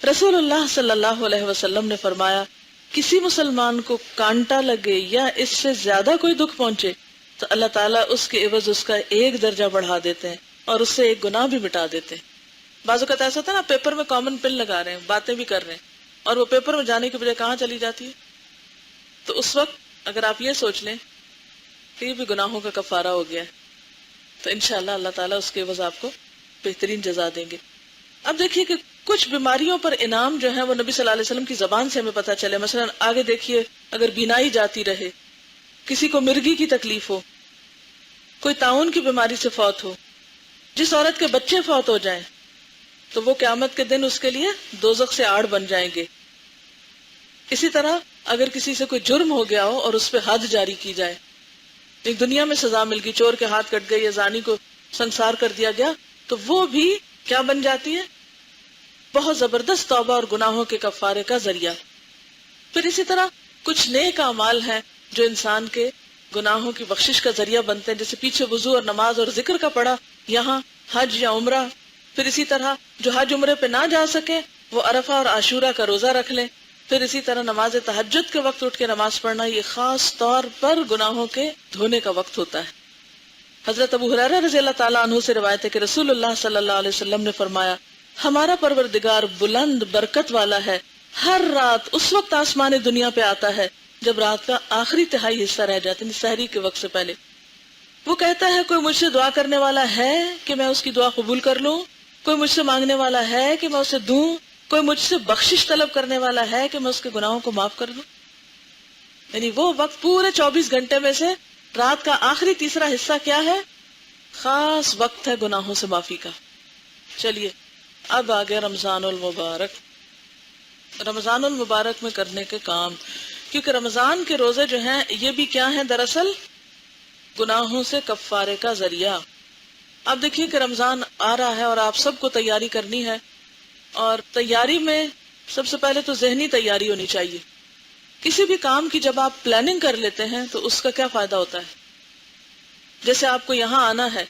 رسول اللہ صلی اللہ علیہ وسلم نے فرمایا کسی مسلمان کو کانٹا لگے یا اس سے زیادہ کوئی دکھ پہنچے تو اللہ تعالیٰ اس کے عوض اس کا ایک درجہ بڑھا دیتے ہیں اور اس سے ایک گناہ بھی مٹا دیتے ہیں. بعض اوقات ایسا ہوتا ہے نا، پیپر میں کامن پن لگا رہے ہیں، باتیں بھی کر رہے ہیں، اور وہ پیپر میں جانے کے بجائے کہاں چلی جاتی ہے. تو اس وقت اگر آپ یہ سوچ لیں کہ یہ بھی گناہوں کا کفارہ ہو گیا ہے، تو انشاءاللہ اللہ تعالیٰ اس کے عوض آپ کو بہترین جزا دیں گے. اب دیکھیے کہ کچھ بیماریوں پر انعام جو ہے وہ نبی صلی اللہ علیہ وسلم کی زبان سے ہمیں پتہ چلے. مثلا آگے دیکھیے، اگر بینائی جاتی رہے، کسی کو مرگی کی تکلیف ہو، کوئی طاعون کی بیماری سے فوت ہو، جس عورت کے بچے فوت ہو جائیں تو وہ قیامت کے دن اس کے لیے دوزخ سے آڑ بن جائیں گے. اسی طرح اگر کسی سے کوئی جرم ہو گیا ہو اور اس پہ حد جاری کی جائے، ایک دنیا میں سزا مل گئی، چور کے ہاتھ کٹ گئے یا زانی کو سنسار کر دیا گیا، تو وہ بھی کیا بن جاتی ہے؟ بہت زبردست توبہ اور گناہوں کے کفارے کا ذریعہ. پھر اسی طرح کچھ نیک اعمال ہیں جو انسان کے گناہوں کی بخشش کا ذریعہ بنتے ہیں، جیسے پیچھے وضو اور نماز اور ذکر کا پڑا، یہاں حج یا عمرہ. پھر اسی طرح جو حج عمرے پہ نہ جا سکے وہ عرفہ اور عاشورہ کا روزہ رکھ لیں. پھر اسی طرح نماز تہجد کے وقت اٹھ کے نماز پڑھنا، یہ خاص طور پر گناہوں کے دھونے کا وقت ہوتا ہے. حضرت ابو ہریرہ رضی اللہ تعالیٰ عنہ سے روایت ہے کہ رسول اللہ صلی اللہ علیہ وسلم نے فرمایا ہمارا پروردگار بلند برکت والا ہے، ہر رات اس وقت آسمان دنیا پہ آتا ہے جب رات کا آخری تہائی حصہ رہ جاتا ہے، سحری کے وقت سے پہلے. وہ کہتا ہے کوئی مجھ سے دعا کرنے والا ہے کہ میں اس کی دعا قبول کر لوں، کوئی مجھ سے مانگنے والا ہے کہ میں اسے دوں، کوئی مجھ سے بخشش طلب کرنے والا ہے کہ میں اس کے گناہوں کو معاف کر دوں. یعنی وہ وقت پورے 24 گھنٹے میں سے رات کا آخری تیسرا حصہ کیا ہے؟ خاص وقت ہے گناہوں سے معافی کا. چلیے اب آگے رمضان المبارک. رمضان المبارک میں کرنے کے کام، کیونکہ رمضان کے روزے جو ہیں یہ بھی کیا ہیں؟ دراصل گناہوں سے کفارے کا ذریعہ. اب دیکھیے کہ رمضان آ رہا ہے اور آپ سب کو تیاری کرنی ہے، اور تیاری میں سب سے پہلے تو ذہنی تیاری ہونی چاہیے. کسی بھی کام کی جب آپ پلاننگ کر لیتے ہیں تو اس کا کیا فائدہ ہوتا ہے؟ جیسے آپ کو یہاں آنا ہے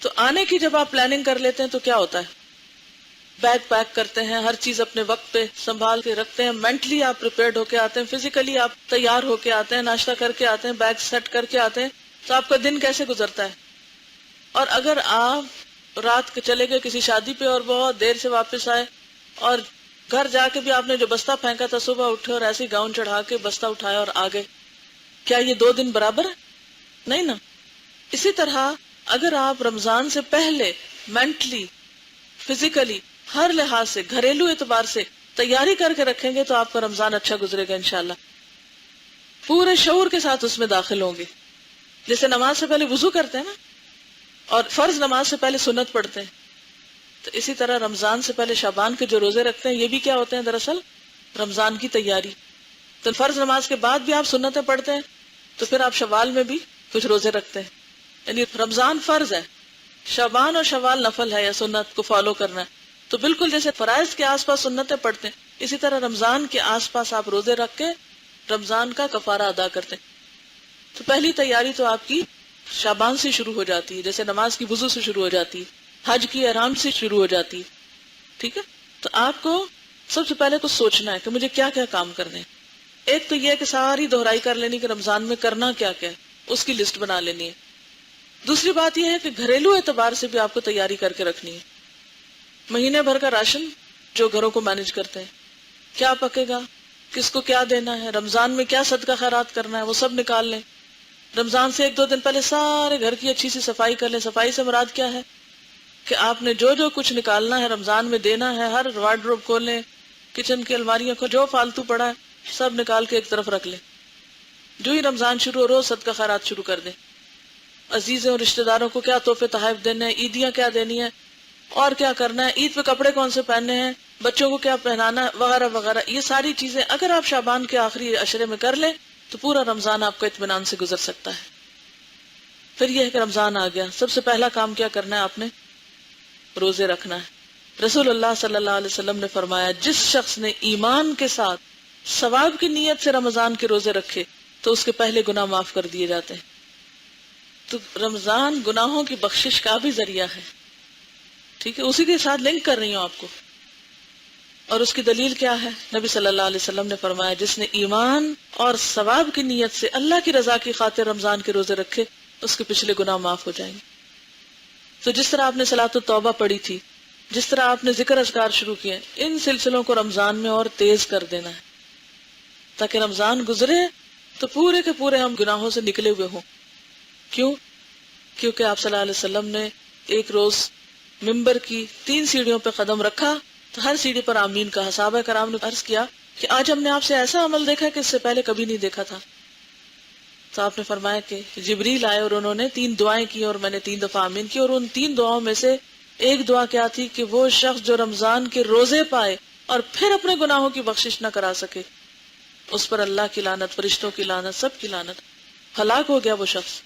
تو آنے کی جب آپ پلاننگ کر لیتے ہیں تو کیا ہوتا ہے؟ بیگ پیک کرتے ہیں، ہر چیز اپنے وقت پہ سنبھال کے رکھتے ہیں، مینٹلی آپ پریپیئرڈ ہو کے آتے ہیں، فزیکلی آپ تیار ہو کے آتے ہیں، ناشتہ کر کے آتے ہیں، بیگ سیٹ کر کے آتے ہیں، تو آپ کا دن کیسے گزرتا ہے؟ اور اگر آپ رات کے چلے گئے کسی شادی پہ اور بہت دیر سے واپس آئے اور گھر جا کے بھی آپ نے جو بستہ پھینکا تھا صبح اٹھے اور ایسے گاؤن چڑھا کے بستہ اٹھایا اور آ گئے، کیا یہ 2 دن برابر ہے؟ نہیں نا. اسی طرح اگر آپ رمضان سے پہلے مینٹلی، فزیکلی، ہر لحاظ سے، گھریلو اعتبار سے تیاری کر کے رکھیں گے تو آپ کا رمضان اچھا گزرے گا انشاءاللہ. پورے شعور کے ساتھ اس میں داخل ہوں گے. جیسے نماز سے پہلے وضو کرتے ہیں نا، اور فرض نماز سے پہلے سنت پڑھتے ہیں، تو اسی طرح رمضان سے پہلے شعبان کے جو روزے رکھتے ہیں یہ بھی کیا ہوتے ہیں؟ دراصل رمضان کی تیاری. تو فرض نماز کے بعد بھی آپ سنتیں پڑھتے ہیں تو پھر آپ شوال میں بھی کچھ روزے رکھتے ہیں. یعنی رمضان فرض ہے، شعبان اور شوال نفل ہے یا سنت کو فالو کرنا ہے، تو بالکل جیسے فرائض کے آس پاس سنتیں پڑھتے ہیں، اسی طرح رمضان کے آس پاس آپ روزے رکھ کے رمضان کا کفارہ ادا کرتے ہیں۔ تو پہلی تیاری تو آپ کی شعبان سے شروع ہو جاتی ہے، جیسے نماز کی وضو سے شروع ہو جاتی ہے، حج کی احرام سے شروع ہو جاتی ہے، ٹھیک ہے؟ تو آپ کو سب سے پہلے تو سوچنا ہے کہ مجھے کیا کیا کام کرنے ہیں۔ ایک تو یہ ہے کہ ساری دہرائی کر لینی کہ رمضان میں کرنا کیا کیا ہے، اس کی لسٹ بنا لینی ہے۔ دوسری بات یہ ہے کہ گھریلو اعتبار سے بھی آپ کو تیاری کر کے رکھنی ہے۔ مہینے بھر کا راشن جو گھروں کو مینج کرتے ہیں، کیا پکے گا، کس کو کیا دینا ہے، رمضان میں کیا صدقہ خیرات کرنا ہے، وہ سب نکال لیں۔ رمضان سے 1-2 دن پہلے سارے گھر کی اچھی سی صفائی کر لیں۔ صفائی سے مراد کیا ہے کہ آپ نے جو جو کچھ نکالنا ہے رمضان میں دینا ہے، ہر وارڈروب کھول لیں، کچن کی الماریوں کو جو فالتو پڑا ہے سب نکال کے ایک طرف رکھ لیں۔ جو ہی رمضان شروع ہو روز صدقہ خیرات شروع کر دیں۔ عزیزوں اور رشتہ داروں کو کیا تحفے تحائف دینے ہیں، عیدیاں کیا دینی ہے، اور کیا کرنا ہے، عید پہ کپڑے کون سے پہننے ہیں، بچوں کو کیا پہنانا ہے، وغیرہ وغیرہ۔ یہ ساری چیزیں اگر آپ شعبان کے آخری عشرے میں کر لیں تو پورا رمضان آپ کو اطمینان سے گزر سکتا ہے۔ پھر یہ ہے کہ رمضان آ گیا، سب سے پہلا کام کیا کرنا ہے، آپ نے روزے رکھنا ہے۔ رسول اللہ صلی اللہ علیہ وسلم نے فرمایا، جس شخص نے ایمان کے ساتھ ثواب کی نیت سے رمضان کے روزے رکھے تو اس کے پہلے گناہ معاف کر دیے جاتے ہیں۔ تو رمضان گناہوں کی بخشش کا بھی ذریعہ ہے، ٹھیک ہے؟ اسی کے ساتھ لنک کر رہی ہوں آپ کو۔ اور اس کی دلیل کیا ہے؟ نبی صلی اللہ علیہ وسلم نے فرمایا، جس نے ایمان اور ثواب کی نیت سے اللہ کی رضا کی خاطر رمضان کے روزے رکھے اس کے پچھلے گناہ معاف ہو جائیں گے۔ تو جس طرح آپ نے صلاۃ التوبہ پڑھی تھی، جس طرح آپ نے ذکر اذکار شروع کیے، ان سلسلوں کو رمضان میں اور تیز کر دینا ہے تاکہ رمضان گزرے تو پورے کے پورے ہم گناہوں سے نکلے ہوئے ہوں۔ کیوں؟ کیونکہ آپ صلی اللہ علیہ وسلم نے ایک روز ممبر کی 3 سیڑھیوں پہ قدم رکھا تو ہر سیڑھی پر آمین کہا۔ صحابہ کرام نے عرض کیا کہ آج ہم نے آپ سے ایسا عمل دیکھا کہ اس سے پہلے کبھی نہیں دیکھا تھا۔ تو آپ نے فرمایا کہ جبریل آئے اور انہوں نے 3 دعائیں کی اور میں نے 3 دفعہ آمین کی، اور ان 3 دعاؤں میں سے ایک دعا کیا تھی کہ وہ شخص جو رمضان کے روزے پائے اور پھر اپنے گناہوں کی بخشش نہ کرا سکے، اس پر اللہ کی لعنت، فرشتوں کی لعنت، سب کی لعنت، ہلاک ہو گیا وہ شخص۔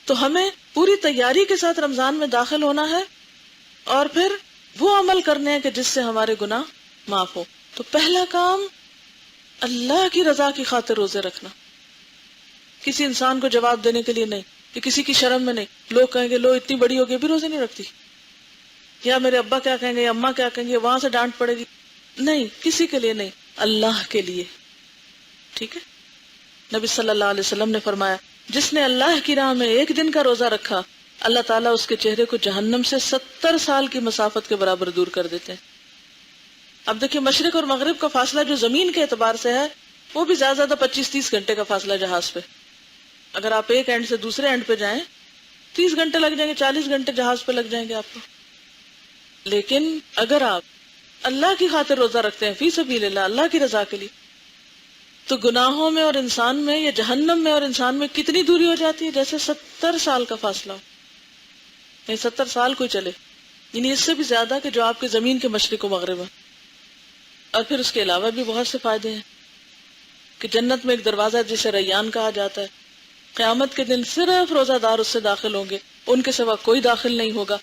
تو ہمیں پوری تیاری کے ساتھ رمضان میں داخل ہونا ہے اور پھر وہ عمل کرنے ہیں کہ جس سے ہمارے گناہ معاف ہو۔ تو پہلا کام اللہ کی رضا کی خاطر روزے رکھنا، کسی انسان کو جواب دینے کے لیے نہیں، کہ کسی کی شرم میں نہیں۔ لوگ کہیں گے لو اتنی بڑی ہو گئی بھی روزے نہیں رکھتی، یا میرے ابا کیا کہیں گے یا اماں کیا کہیں گے، وہاں سے ڈانٹ پڑے گی۔ نہیں، کسی کے لیے نہیں، اللہ کے لیے، ٹھیک ہے؟ نبی صلی اللہ علیہ وسلم نے فرمایا، جس نے اللہ کی راہ میں 1 دن کا روزہ رکھا، اللہ تعالیٰ اس کے چہرے کو جہنم سے 70 سال کی مسافت کے برابر دور کر دیتے ہیں۔ اب دیکھیں، مشرق اور مغرب کا فاصلہ جو زمین کے اعتبار سے ہے وہ بھی زیادہ 25-30 گھنٹے کا فاصلہ جہاز پہ۔ اگر آپ ایک اینڈ سے دوسرے اینڈ پہ جائیں 30 گھنٹے لگ جائیں گے، 40 گھنٹے جہاز پہ لگ جائیں گے آپ کو۔ لیکن اگر آپ اللہ کی خاطر روزہ رکھتے ہیں، فی سبیل اللہ، اللہ کی رضا کے لیے، تو گناہوں میں اور انسان میں، یا جہنم میں اور انسان میں کتنی دوری ہو جاتی ہے؟ جیسے 70 سال کا فاصلہ ہو، یعنی 70 سال کوئی چلے، یعنی اس سے بھی زیادہ کہ جو آپ کے زمین کے مشرق و مغرب ہے۔ اور پھر اس کے علاوہ بھی بہت سے فائدے ہیں کہ جنت میں ایک دروازہ ہے جسے ریان کہا جاتا ہے، قیامت کے دن صرف روزہ دار اس سے داخل ہوں گے، ان کے سوا کوئی داخل نہیں ہوگا۔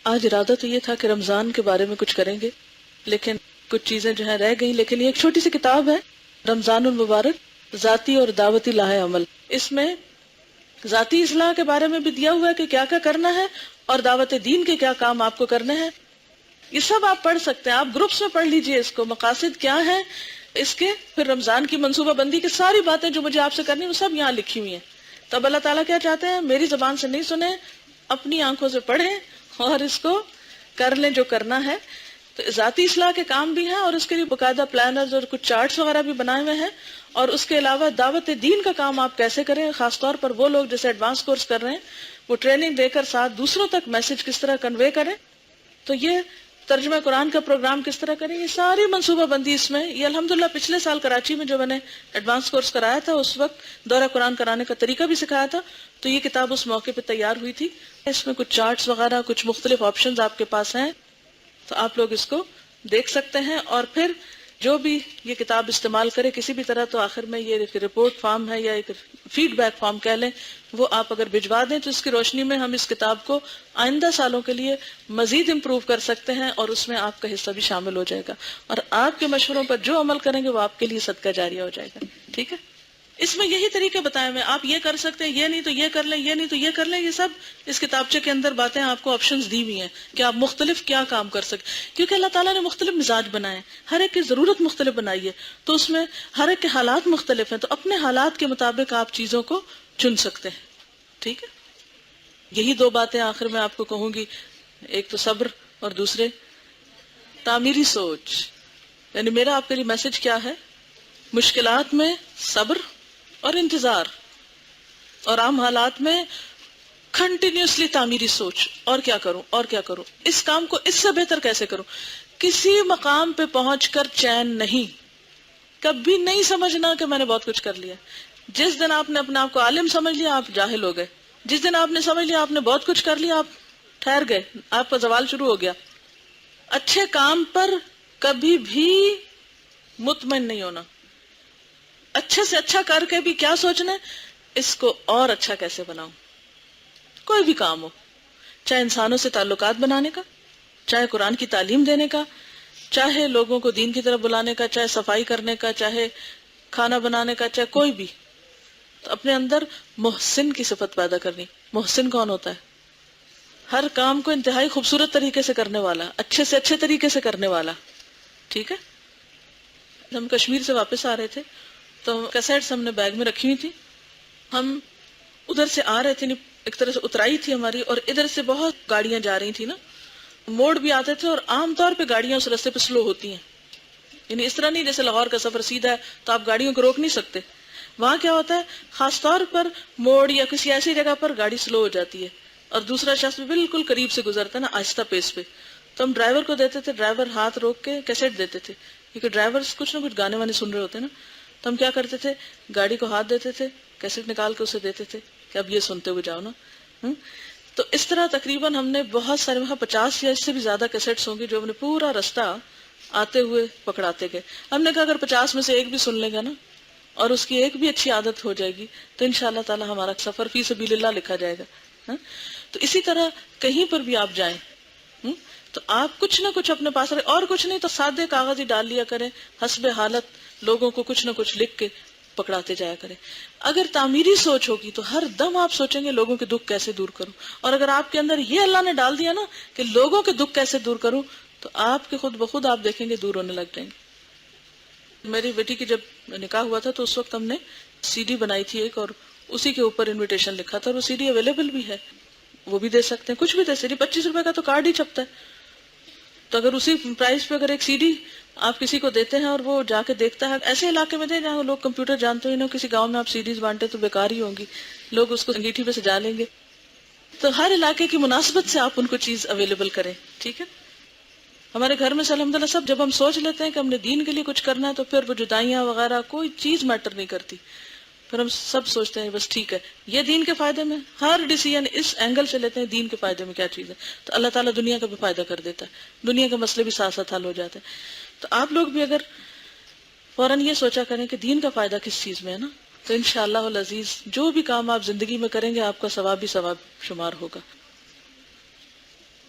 آج ارادہ تو یہ تھا کہ رمضان کے بارے میں کچھ کریں گے، لیکن کچھ چیزیں جو ہیں رہ گئی۔ لیکن یہ ایک چھوٹی سی کتاب ہے، رمضان المبارک، ذاتی اور دعوتی لاہ عمل۔ اس میں ذاتی اصلاح کے بارے میں بھی دیا ہوا ہے کہ کیا کیا کرنا ہے، اور دعوت دین کے کیا کام آپ کو کرنے ہیں۔ یہ سب آپ پڑھ سکتے ہیں، آپ گروپس میں پڑھ لیجئے اس کو، مقاصد کیا ہیں اس کے، پھر رمضان کی منصوبہ بندی کی ساری باتیں جو مجھے آپ سے کرنی وہ سب یہاں لکھی ہوئی ہیں۔ تب اللہ تعالیٰ کیا چاہتے ہیں؟ میری زبان سے نہیں سنیں، اپنی آنکھوں سے پڑھیں اور اس کو کر لیں جو کرنا ہے۔ تو ذاتی اصلاح کے کام بھی ہیں اور اس کے لیے باقاعدہ پلانرز اور کچھ چارٹس وغیرہ بھی بنائے ہوئے ہیں، اور اس کے علاوہ دعوت دین کا کام آپ کیسے کریں، خاص طور پر وہ لوگ جیسے ایڈوانس کورس کر رہے ہیں وہ ٹریننگ دے کر ساتھ دوسروں تک میسج کس طرح کنوے کریں، تو یہ ترجمہ قرآن کا پروگرام کس طرح کریں، یہ ساری منصوبہ بندی اس میں۔ یہ الحمدللہ پچھلے سال کراچی میں جو میں نے ایڈوانس کورس کرایا تھا اس وقت دورہ قرآن کرانے کا طریقہ بھی سکھایا تھا، تو یہ کتاب اس موقع پہ تیار ہوئی تھی۔ اس میں کچھ چارٹس وغیرہ، کچھ مختلف آپشنز آپ کے پاس ہیں، تو آپ لوگ اس کو دیکھ سکتے ہیں۔ اور پھر جو بھی یہ کتاب استعمال کرے کسی بھی طرح تو آخر میں یہ ایک رپورٹ فارم ہے یا ایک فیڈ بیک فارم کہہ لیں، وہ آپ اگر بھجوا دیں تو اس کی روشنی میں ہم اس کتاب کو آئندہ سالوں کے لیے مزید امپروو کر سکتے ہیں، اور اس میں آپ کا حصہ بھی شامل ہو جائے گا، اور آپ کے مشوروں پر جو عمل کریں گے وہ آپ کے لیے صدقہ جاریہ ہو جائے گا. ٹھیک ہے؟ اس میں یہی طریقے بتائے ہوئے، آپ یہ کر سکتے ہیں، یہ نہیں تو یہ کر لیں، یہ نہیں تو یہ کر لیں، یہ سب اس کتابچے کے اندر باتیں آپ کو آپشنز دی ہوئی ہیں کہ آپ مختلف کیا کام کر سکتے، کیونکہ اللہ تعالیٰ نے مختلف مزاج بنائے ہیں، ہر ایک کی ضرورت مختلف بنائی ہے، تو اس میں ہر ایک کے حالات مختلف ہیں، تو اپنے حالات کے مطابق آپ چیزوں کو چن سکتے ہیں. ٹھیک ہے؟ یہی دو باتیں آخر میں آپ کو کہوں گی، ایک تو صبر اور دوسرے تعمیری سوچ. یعنی میرا آپ کے لیے میسج کیا ہے؟ مشکلات میں صبر اور انتظار، اور عام حالات میں کنٹینیوسلی تعمیری سوچ، اور کیا کروں اور کیا کروں، اس کام کو اس سے بہتر کیسے کروں. کسی مقام پہ پہنچ کر چین نہیں، کبھی نہیں سمجھنا کہ میں نے بہت کچھ کر لیا. جس دن آپ نے اپنے آپ کو عالم سمجھ لیا آپ جاہل ہو گئے، جس دن آپ نے سمجھ لیا آپ نے بہت کچھ کر لیا آپ ٹھہر گئے، آپ کا زوال شروع ہو گیا. اچھے کام پر کبھی بھی مطمئن نہیں ہونا، اچھے سے اچھا کر کے بھی کیا سوچنا ہے، اس کو اور اچھا کیسے بناؤں. کوئی بھی کام ہو، چاہے انسانوں سے تعلقات بنانے کا، چاہے قرآن کی تعلیم دینے کا، چاہے لوگوں کو دین کی طرف بلانے کا، چاہے صفائی کرنے کا، چاہے کھانا بنانے کا، چاہے کوئی بھی، تو اپنے اندر محسن کی صفت پیدا کرنی. محسن کون ہوتا ہے؟ ہر کام کو انتہائی خوبصورت طریقے سے کرنے والا، اچھے سے اچھے طریقے سے کرنے والا. ٹھیک ہے؟ ہم کشمیر سے واپس آ رہے تھے تو کیسٹس ہم نے بیگ میں رکھی ہوئی تھی، ہم ادھر سے آ رہے تھے، ایک طرح سے اترائی تھی ہماری، اور ادھر سے بہت گاڑیاں جا رہی تھی نا، موڑ بھی آتے تھے، اور عام طور پہ گاڑیاں اس راستے پہ سلو ہوتی ہیں. یعنی اس طرح نہیں جیسے لاہور کا سفر سیدھا ہے تو آپ گاڑیوں کو روک نہیں سکتے. وہاں کیا ہوتا ہے، خاص طور پر موڑ یا کسی ایسی جگہ پر گاڑی سلو ہو جاتی ہے، اور دوسرا شخص بھی بالکل قریب سے گزرتا ہے نا آہستہ پیس پہ، تو ہم ڈرائیور کو دیتے تھے، ڈرائیور ہاتھ روک کے کیسٹ دیتے تھے، کیونکہ ڈرائیور کچھ نہ کچھ گانے وانے سن رہے ہوتے ہیں نا، تو ہم کیا کرتے تھے، گاڑی کو ہاتھ دیتے تھے، کیسٹ نکال کے اسے دیتے تھے کہ اب یہ سنتے ہوئے جاؤ نا. تو اس طرح تقریباً ہم نے بہت سارے، وہاں 50 یا اس سے بھی زیادہ کیسٹس ہوں گے جو ہم نے پورا رستہ آتے ہوئے پکڑاتے گئے. ہم نے کہا اگر 50 میں سے ایک بھی سن لے گا نا، اور اس کی ایک بھی اچھی عادت ہو جائے گی، تو انشاءاللہ تعالی ہمارا سفر فی سبیل اللہ لکھا جائے گا. تو اسی طرح کہیں پر بھی آپ جائیں تو آپ کچھ نہ کچھ اپنے پاس رکھیں، اور کچھ نہیں تو سادے کاغذ ہی ڈال لیا کریں، حسب حالت لوگوں کو کچھ نہ کچھ لکھ کے پکڑاتے جایا کریں. اگر تعمیری سوچ ہوگی تو ہر دم آپ سوچیں گے لوگوں کے دکھ کیسے دور کروں، اور اگر آپ کے اندر یہ اللہ نے ڈال دیا نا کہ لوگوں کے دکھ کیسے دور کروں، تو آپ کے خود بخود آپ دیکھیں گے دور ہونے لگ جائیں گے. میری بیٹی کی جب نکاح ہوا تھا تو اس وقت ہم نے سی ڈی بنائی تھی ایک، اور اسی کے اوپر انویٹیشن لکھا تھا، اور وہ سی ڈی اویلیبل بھی ہے، وہ بھی دے سکتے ہیں، کچھ بھی دے سکتے. 25 روپے کا تو کارڈ ہی چھپتا ہے، تو اگر اسی پرائز پہ اگر ایک سی ڈی آپ کسی کو دیتے ہیں اور وہ جا کے دیکھتا ہے، ایسے علاقے میں دیں جہاں لوگ کمپیوٹر جانتے ہیں، کسی گاؤں میں آپ سی ڈیز بانٹے تو بیکار ہی ہوں گی، لوگ اس کو انگیٹھی پہ سجا لیں گے. تو ہر علاقے کی مناسبت سے آپ ان کو چیز اویلیبل کریں. ٹھیک ہے؟ ہمارے گھر میں سے الحمدللہ سب، جب ہم سوچ لیتے ہیں کہ ہم نے دین کے لیے کچھ کرنا ہے تو پھر وہ جدائیاں وغیرہ کوئی چیز میٹر نہیں کرتی، پھر ہم سب سوچتے ہیں بس ٹھیک ہے یہ دین کے فائدے میں، ہر ڈیسیژن اس اینگل سے لیتے ہیں دین کے فائدے میں کیا چیز ہے، تو اللہ تعالیٰ دنیا کا بھی فائدہ کر دیتا ہے، دنیا کے مسئلے بھی ساتھ ساتھ حل ہو جاتے ہیں. تو آپ لوگ بھی اگر فوراً یہ سوچا کریں کہ دین کا فائدہ کس چیز میں ہے نا، تو انشاءاللہ العزیز جو بھی کام آپ زندگی میں کریں گے آپ کا ثواب بھی ثواب شمار ہوگا.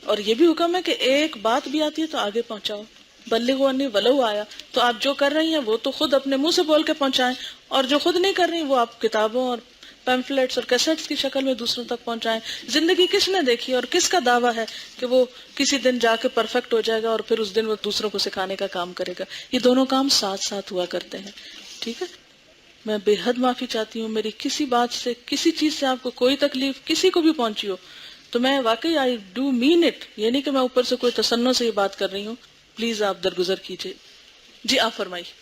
اور یہ بھی حکم ہے کہ ایک بات بھی آتی ہے تو آگے پہنچاؤ، بلغوا انی ولو آیا، تو آپ جو کر رہی ہیں وہ تو خود اپنے منہ سے بول کے پہنچائیں، اور جو خود نہیں کر رہی وہ آپ کتابوں اور پیمفلیٹس اور کیسٹس کی شکل میں دوسروں تک پہنچائیں. زندگی کس نے دیکھی اور کس کا دعویٰ ہے کہ وہ کسی دن جا کے پرفیکٹ ہو جائے گا اور پھر اس دن وہ دوسروں کو سکھانے کا کام کرے گا. یہ دونوں کام ساتھ ساتھ ہوا کرتے ہیں. ٹھیک ہے؟ میں بے حد معافی چاہتی ہوں، میری کسی بات سے کسی چیز سے آپ کو کوئی تکلیف کسی کو بھی پہنچی ہو تو میں واقعی آئی ڈو مین اٹ، یہ نہیں کہ میں اوپر سے کوئی تصنع سے یہ بات کر رہی ہوں، پلیز آپ درگزر کیجئے. جی آپ فرمائیے.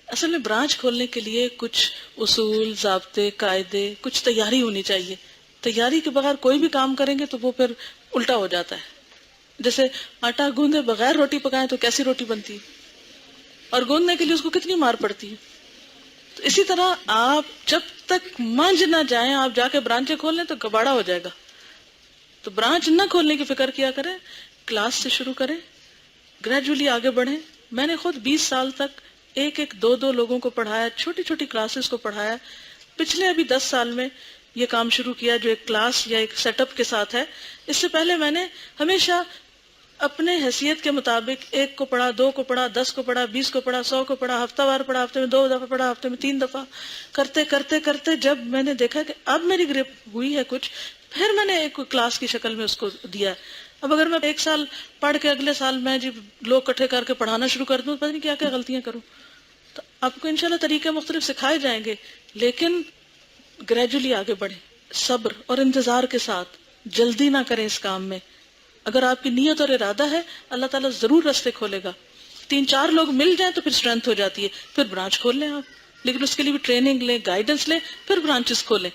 اصل میں برانچ کھولنے کے لیے کچھ اصول، ضابطے، قاعدے، کچھ تیاری ہونی چاہیے. تیاری کے بغیر کوئی بھی کام کریں گے تو وہ پھر الٹا ہو جاتا ہے. جیسے آٹا گوندے بغیر روٹی پکائیں تو کیسی روٹی بنتی ہے، اور گوندنے کے لیے اس کو کتنی مار پڑتی ہے. تو اسی طرح آپ جب تک منج نہ جائیں، آپ جا کے برانچیں کھول لیں تو کباڑا ہو جائے گا. تو برانچ نہ کھولنے کی فکر کیا کریں، کلاس سے شروع کریں، گریجولی آگے بڑھیں، میں نے خود 20 سال تک ایک ایک دو دو لوگوں کو پڑھایا، چھوٹی چھوٹی کلاسز کو پڑھایا. پچھلے ابھی 10 سال میں یہ کام شروع کیا جو ایک کلاس یا ایک سیٹ اپ کے ساتھ ہے. اس سے پہلے میں نے ہمیشہ اپنے حیثیت کے مطابق 1 کو پڑھا، 2 کو پڑھا، 10 کو پڑھا، 20 کو پڑھا، 100 کو پڑھا، ہفتہ وار پڑھا، ہفتے میں 2 دفعہ پڑھا، ہفتے میں 3 دفعہ، کرتے کرتے کرتے جب میں نے دیکھا کہ اب میری گرپ ہوئی ہے کچھ، پھر میں نے ایک کلاس کی شکل میں اس کو دیا. اب اگر میں 1 سال پڑھ کے اگلے سال میں جب لوگ اکٹھے کر کے پڑھانا شروع کر دوں، پتہ نہیں کیا کیا غلطیاں کروں. تو آپ کو انشاءاللہ طریقے مختلف سکھائے جائیں گے، لیکن گریجولی آگے بڑھیں، صبر اور انتظار کے ساتھ. جلدی نہ کریں اس کام میں. اگر آپ کی نیت اور ارادہ ہے اللہ تعالیٰ ضرور راستے کھولے گا. 3-4 لوگ مل جائیں تو پھر اسٹرینتھ ہو جاتی ہے، پھر برانچ کھول لیں آپ، لیکن اس کے لیے بھی ٹریننگ لیں، گائیڈنس لیں، پھر برانچز کھولیں.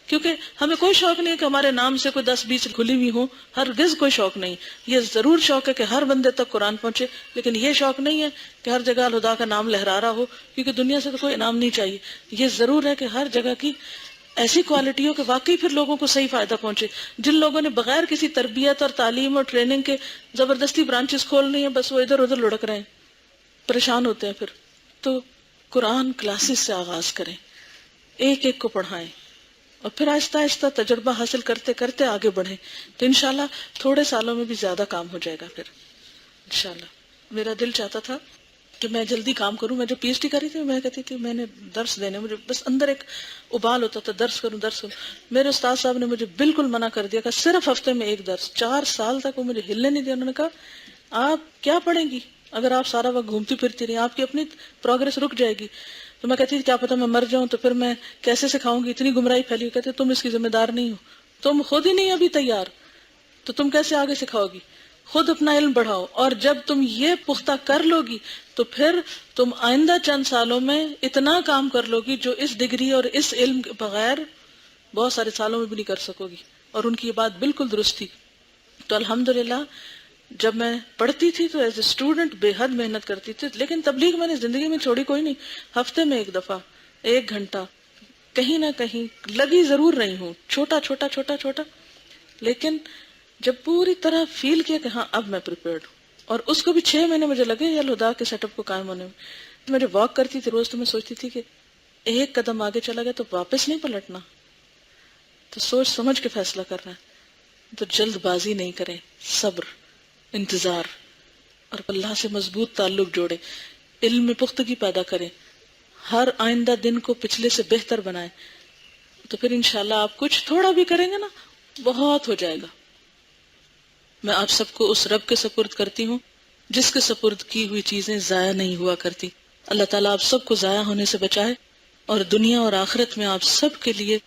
کیونکہ ہمیں کوئی شوق نہیں ہے کہ ہمارے نام سے کوئی 10-20 کھلی ہوئی ہوں، ہرگز کوئی شوق نہیں. یہ ضرور شوق ہے کہ ہر بندے تک قرآن پہنچے، لیکن یہ شوق نہیں ہے کہ ہر جگہ الہدا کا نام لہرا رہا ہو، کیونکہ دنیا سے تو کوئی انعام نہیں چاہیے. یہ ضرور ہے کہ ہر جگہ کی ایسی کوالٹی ہو کہ واقعی پھر لوگوں کو صحیح فائدہ پہنچے. جن لوگوں نے بغیر کسی تربیت اور تعلیم اور ٹریننگ کے زبردستی برانچز کھولنی ہیں، بس وہ ادھر ادھر لڑک رہے ہیں، پریشان ہوتے ہیں پھر. تو قرآن کلاسز سے آغاز کریں، ایک ایک کو پڑھائیں، اور پھر آہستہ آہستہ تجربہ حاصل کرتے کرتے آگے بڑھیں. تو انشاءاللہ تھوڑے سالوں میں بھی زیادہ کام ہو جائے گا. پھر انشاءاللہ میرا دل چاہتا تھا کہ میں جلدی کام کروں. میں جو پی ایچ ڈی کری تھی میں کہتی تھی میں نے درس دینے، مجھے بس اندر ایک ابال ہوتا تھا درس کروں درس کروں. میرے استاد صاحب نے مجھے بالکل منع کر دیا کہ صرف ہفتے میں 1 درس. 4 سال تک وہ مجھے ہلنے نہیں دیا. انہوں نے کہا آپ کیا پڑھیں گی اگر آپ سارا وقت گھومتی پھرتی رہی، آپ کی اپنی پروگرس رک جائے گی. تو میں کہتی تھی کیا پتا میں مر جاؤں تو پھر میں کیسے سکھاؤں گی، اتنی گمراہی پھیلی. کہتے تم اس کی ذمہ دار نہیں ہو، تم خود ہی نہیں ابھی تیار، تو تم کیسے آگے سکھاؤ گی. خود اپنا علم بڑھاؤ، اور جب تم یہ پختہ کر لو گی تو پھر تم آئندہ چند سالوں میں اتنا کام کر لو گی جو اس ڈگری اور اس علم کے بغیر بہت سارے سالوں میں بھی نہیں کر سکو گی. اور ان کی یہ بات بالکل درست تھی. تو الحمدللہ جب میں پڑھتی تھی تو ایز اے اسٹوڈنٹ بے حد محنت کرتی تھی، لیکن تبلیغ میں نے زندگی میں چھوڑی کوئی نہیں. ہفتے میں 1 دفعہ 1 گھنٹہ کہیں نہ کہیں لگی ضرور رہی ہوں، چھوٹا چھوٹا چھوٹا چھوٹا. لیکن جب پوری طرح فیل کیا کہ ہاں اب میں پریپیئرڈ ہوں، اور اس کو بھی 6 مہینے مجھے لگے یہ الہدا کے سیٹ اپ کو قائم ہونے میں. میں جب واک کرتی تھی روز تو میں سوچتی تھی کہ 1 قدم آگے چلا گیا تو واپس نہیں پلٹنا، تو سوچ سمجھ کے فیصلہ کرنا ہے. تو جلد بازی نہیں کریں، صبر، انتظار، اور اللہ سے مضبوط تعلق جوڑیں، علم میں پختگی پیدا کریں، ہر آئندہ دن کو پچھلے سے بہتر بنائیں. تو پھر انشاءاللہ آپ کچھ تھوڑا بھی کریں گے نا بہت ہو جائے گا. میں آپ سب کو اس رب کے سپرد کرتی ہوں جس کے سپرد کی ہوئی چیزیں ضائع نہیں ہوا کرتی. اللہ تعالیٰ آپ سب کو ضائع ہونے سے بچائے، اور دنیا اور آخرت میں آپ سب کے لیے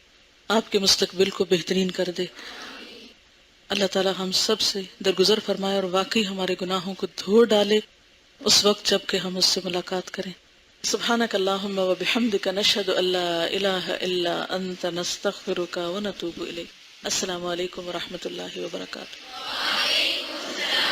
آپ کے مستقبل کو بہترین کر دے. اللہ تعالیٰ ہم سب سے درگزر فرمائے اور واقعی ہمارے گناہوں کو دھو ڈالے اس وقت جب کہ ہم اس سے ملاقات کریں. سبحانک اللہم و بحمدک نشہد ان لا الہ الا انت نستغفرک و نتوب الیک. السلام علیکم و رحمۃ اللہ وبرکاتہ.